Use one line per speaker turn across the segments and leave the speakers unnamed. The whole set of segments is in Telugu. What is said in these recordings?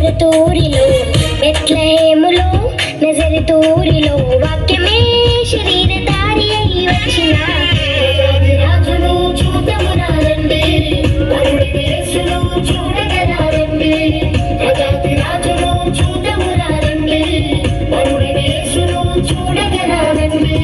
నజరతూరిలో బెత్లెహేములో నజరతూరిలో వాక్యమే శరీరధారి అయి వచ్చిన రాజును చూద్దాము రండి, యేసును చూడగరారండి. రాజును చూద్దాము రండి, యేసును చూడగరారండి.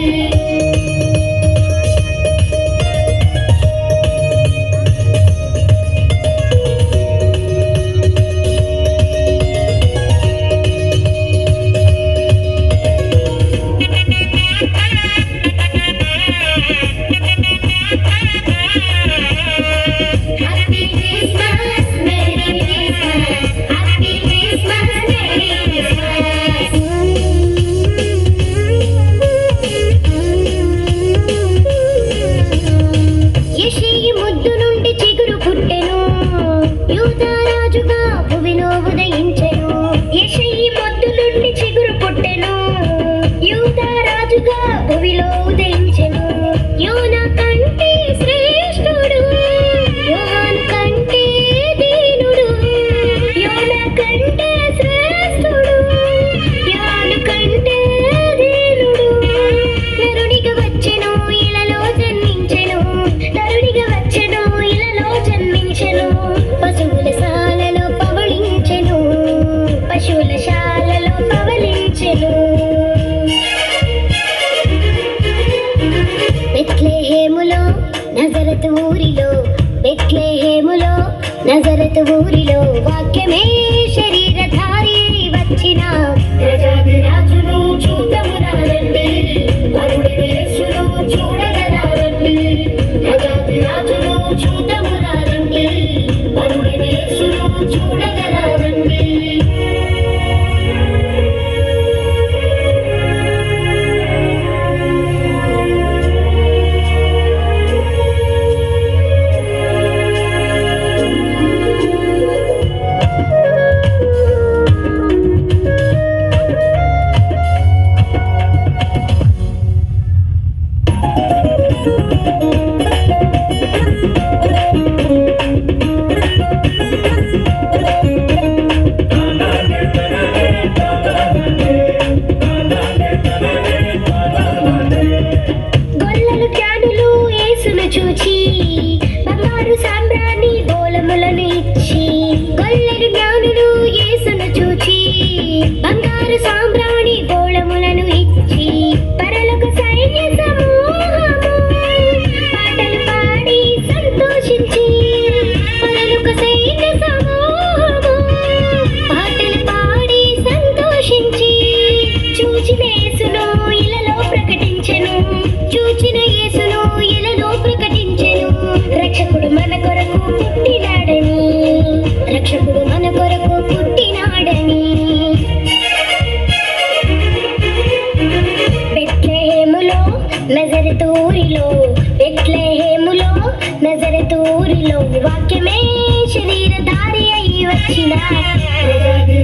భూమిలో ఉదయించెను యోనా కంటే శ్రేష్ఠుడు, యోహాను కంటే దీనుడు. యోనా కంటే శ్రేష్ఠుడు, యోహాను కంటే దీనుడు. నరుడిగా వచ్చెను ఇలలో జన్మించెను, నరుడిగా వచ్చెను ఇలలో జన్మించెను. పశువుల శాలలో పవళించెను, పశువుల శాలలో పవళించెను. బెత్లెహేములో నజరతూరిలో బెత్లెహేములో నజరతూరిలో వాక్యమే శరీరధారి అయి వచ్చిన రాజును చూద్దాము రండి, యేసును చూడగరారండి. రాజును చూద్దాము రండి, యేసును చూడగరారండి. చూచి బంగారు సాంబ్రాణి బోలములను ఇచ్చి, గొల్లెలు జ్ఞానులు యేసును చూచి బంగారు సాంబ్రాణి బోళములను ఇచ్చి, పరలోక సైన్య సమూహము పాటలు పాడి సంతోషించి, పరలోక సైన్య సమూహము పాటలు పాడి సంతోషించి, చూచిన యేసును ఇలలో ప్రకటించెను, చూచిన యేసును ఇలలో ప్రకటించెను. రక్షకుడు మన కొరకు పుట్టినాడని, రక్షకుడు మన కొరకు పుట్టినాడని. బెత్లెహేములో నజరతూరిలో బెత్లెహేములో నజరతూరిలో వాక్యమే శరీరధారి అయి వచ్చిన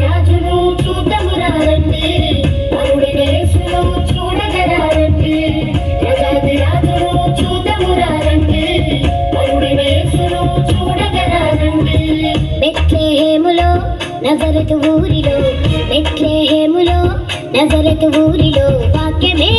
రాజును చూద్దాము రండి, యేసును చూడగరారండి. రాజును చూద్దాము రండి, యేసును చూడగరారండి. బెత్లెహేములో నజరతూరిలో బెత్లెహేములో నజరతూరిలో వాక్యమే